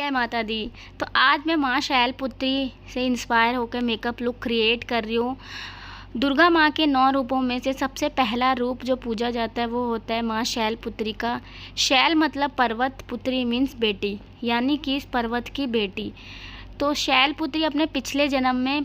जय माता दी। तो आज मैं माँ शैलपुत्री से इंस्पायर होकर मेकअप लुक क्रिएट कर रही हूँ। दुर्गा माँ के 9 रूपों में से सबसे पहला रूप जो पूजा जाता है वो होता है माँ शैलपुत्री का। शैल मतलब पर्वत, पुत्री मीन्स बेटी, यानी कि इस पर्वत की बेटी। तो शैलपुत्री अपने पिछले जन्म में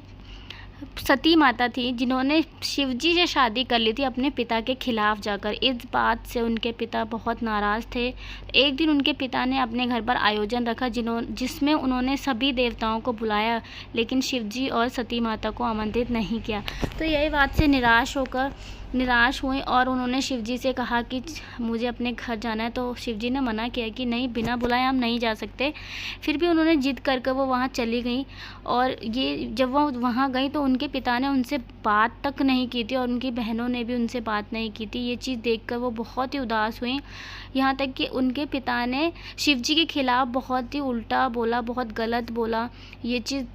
सती माता थी, जिन्होंने शिवजी से शादी कर ली थी अपने पिता के खिलाफ जाकर। इस बात से उनके पिता बहुत नाराज़ थे। एक दिन उनके पिता ने अपने घर पर आयोजन रखा जिसमें उन्होंने सभी देवताओं को बुलाया, लेकिन शिवजी और सती माता को आमंत्रित नहीं किया। तो यही बात से निराश हुई और उन्होंने शिवजी से कहा कि मुझे अपने घर जाना है। तो शिवजी ने मना किया कि नहीं, बिना बुलाए हम नहीं जा सकते। फिर भी उन्होंने जिद कर वो वहाँ चली गई। और ये जब वो वहाँ गई तो उनके पिता ने उनसे बात तक नहीं की थी और उनकी बहनों ने भी उनसे बात नहीं की थी। ये चीज़ देखकर वो बहुत ही उदास हुई। यहाँ तक कि उनके पिता ने शिवजी के खिलाफ़ बहुत ही उल्टा बोला, बहुत गलत बोला। ये चीज़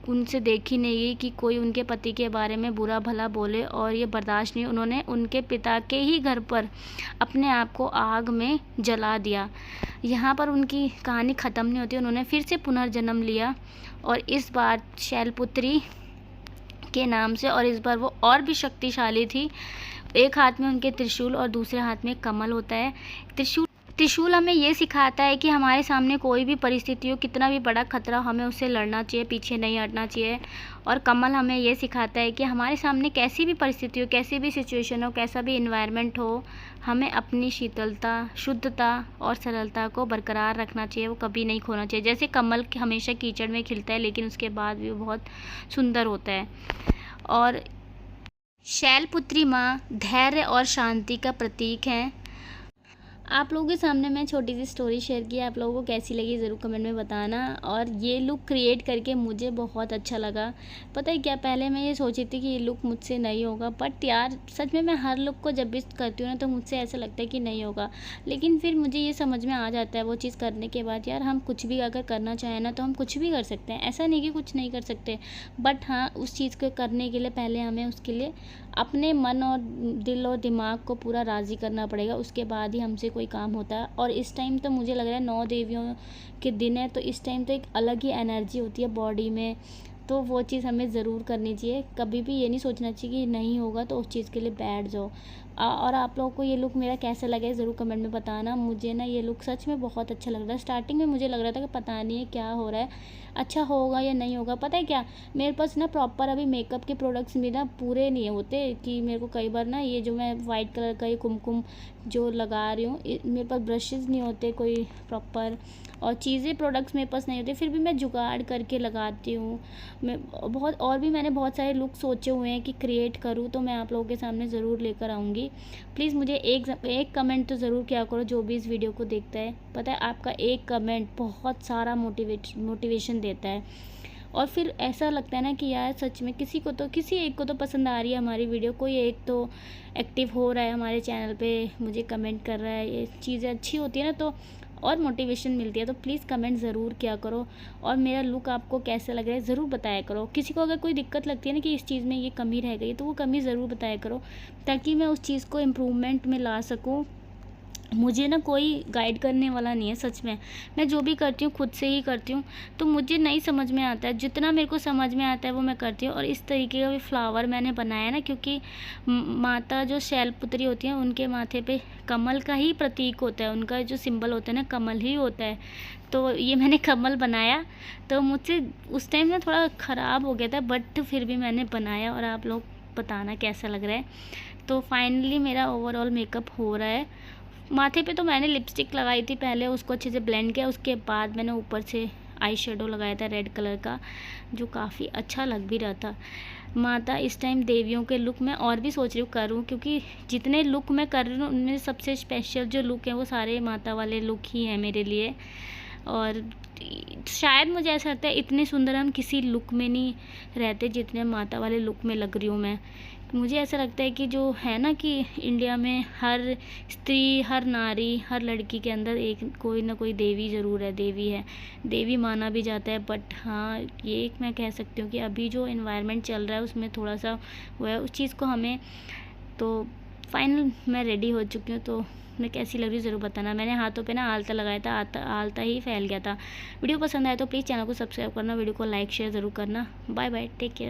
उनसे देखी नहीं गई कि कोई उनके पति के बारे में बुरा भला बोले, और ये बर्दाश्त नहीं। उन्होंने उनके पिता के ही घर पर अपने आप को आग में जला दिया। यहाँ पर उनकी कहानी ख़त्म नहीं होती। उन्होंने फिर से पुनर्जन्म लिया और इस बार शैलपुत्री के नाम से, और इस बार वो और भी शक्तिशाली थी। एक हाथ में उनके त्रिशूल और दूसरे हाथ में कमल होता है। त्रिशूल हमें ये सिखाता है कि हमारे सामने कोई भी परिस्थिति हो, कितना भी बड़ा खतरा, हमें उससे लड़ना चाहिए, पीछे नहीं हटना चाहिए। और कमल हमें ये सिखाता है कि हमारे सामने कैसी भी परिस्थिति हो, कैसी भी सिचुएशन हो, कैसा भी इन्वायरमेंट हो, हमें अपनी शीतलता, शुद्धता और सरलता को बरकरार रखना चाहिए। वो कभी नहीं खोना चाहिए। जैसे कमल हमेशा कीचड़ में खिलता है, लेकिन उसके बाद भी वो बहुत सुंदर होता है। और शैलपुत्री माँ धैर्य और शांति का प्रतीक हैं। आप लोगों के सामने मैं छोटी सी स्टोरी शेयर की। आप लोगों को कैसी लगी ज़रूर कमेंट में बताना। और ये लुक क्रिएट करके मुझे बहुत अच्छा लगा। पता है क्या, पहले मैं ये सोची थी कि ये लुक मुझसे नहीं होगा, बट यार सच में मैं हर लुक को जब भी करती हूँ ना तो मुझसे ऐसा लगता है कि नहीं होगा। लेकिन फिर मुझे ये समझ में आ जाता है वो चीज़ करने के बाद, यार हम कुछ भी अगर करना चाहें ना तो हम कुछ भी कर सकते हैं। ऐसा नहीं कि कुछ नहीं कर सकते, बट हाँ, उस चीज़ को करने के लिए पहले हमें उसके लिए अपने मन और दिल और दिमाग को पूरा राज़ी करना पड़ेगा। उसके बाद ही हमसे कोई काम होता है। और इस टाइम तो मुझे लग रहा है 9 देवियों के दिन है, तो इस टाइम तो एक अलग ही एनर्जी होती है बॉडी में। तो वो चीज़ हमें ज़रूर करनी चाहिए। कभी भी ये नहीं सोचना चाहिए कि नहीं होगा तो उस चीज़ के लिए बैठ जाओ। और आप लोगों को ये लुक मेरा कैसा लगा ज़रूर कमेंट में बताना। मुझे ना ये लुक सच में बहुत अच्छा लग रहा है। स्टार्टिंग में मुझे लग रहा था कि पता नहीं है क्या हो रहा है, अच्छा होगा या नहीं होगा। पता है क्या, मेरे पास ना प्रॉपर अभी मेकअप के प्रोडक्ट्स भी ना पूरे नहीं होते। कि मेरे को कई बार ना ये जो मैं वाइट कलर का ये कुमकुम जो लगा रही हूँ, मेरे पास ब्रशेज़ नहीं होते कोई प्रॉपर, और चीज़ें प्रोडक्ट्स मेरे पास नहीं होते। फिर भी मैं जुगाड़ करके लगाती हूँ। मैं मैंने बहुत सारे लुक सोचे हुए हैं कि क्रिएट करूँ, तो मैं आप लोगों के सामने ज़रूर लेकर आऊँगी। प्लीज़ मुझे एक कमेंट तो ज़रूर किया करो जो भी इस वीडियो को देखता है। पता है, आपका एक कमेंट बहुत सारा मोटिवेशन देता है। और फिर ऐसा लगता है ना कि यार सच में किसी एक को तो पसंद आ रही है हमारी वीडियो, कोई एक तो एक्टिव हो रहा है हमारे चैनल पे, मुझे कमेंट कर रहा है। ये चीज़ें अच्छी होती है ना तो और मोटिवेशन मिलती है। तो प्लीज़ कमेंट ज़रूर किया करो। और मेरा लुक आपको कैसा लग रहा है ज़रूर बताया करो। किसी को अगर कोई दिक्कत लगती है ना कि इस चीज़ में ये कमी रह गई, तो वो कमी ज़रूर बताया करो, ताकि मैं उस चीज़ को इम्प्रूवमेंट में ला सकूँ। मुझे ना कोई गाइड करने वाला नहीं है। सच में मैं जो भी करती हूँ खुद से ही करती हूँ। तो मुझे नहीं समझ में आता है, जितना मेरे को समझ में आता है वो मैं करती हूँ। और इस तरीके का भी फ्लावर मैंने बनाया ना, क्योंकि माता जो शैलपुत्री होती हैं उनके माथे पे कमल का ही प्रतीक होता है। उनका जो सिंबल होता है ना, कमल ही होता है। तो ये मैंने कमल बनाया। तो मुझसे उस टाइम ना थोड़ा ख़राब हो गया था, बट फिर भी मैंने बनाया। और आप लोग बताना कैसा लग रहा है। तो फाइनली मेरा ओवरऑल मेकअप हो रहा है। माथे पे तो मैंने लिपस्टिक लगाई थी पहले, उसको अच्छे से ब्लेंड किया। उसके बाद मैंने ऊपर से आई शेडो लगाया था रेड कलर का, जो काफ़ी अच्छा लग भी रहा था। माता इस टाइम देवियों के लुक मैं और भी सोच रही हूँ करूँ, क्योंकि जितने लुक मैं कर रही हूँ उनमें सबसे स्पेशल जो लुक है वो सारे माता वाले लुक ही हैं मेरे लिए। और शायद मुझे ऐसा लगता है इतने सुंदर हम किसी लुक में नहीं रहते जितने माता वाले लुक में लग रही हूँ मैं। मुझे ऐसा लगता है कि जो है ना कि इंडिया में हर स्त्री, हर नारी, हर लड़की के अंदर एक कोई ना कोई देवी ज़रूर है, देवी है। देवी माना भी जाता है, बट हाँ ये मैं कह सकती हूँ कि अभी जो एनवायरनमेंट चल रहा है उसमें थोड़ा सा वो है, उस चीज़ को हमें तो फाइनल मैं रेडी हो चुकी हूँ, तो मैं कैसी लग रही हूँ ज़रूर बताना। मैंने हाथों पे ना आलता लगाया था, आलता ही फैल गया था। वीडियो पसंद आए तो प्लीज़ चैनल को सब्सक्राइब करना, वीडियो को लाइक शेयर ज़रूर करना। Bye bye, take care.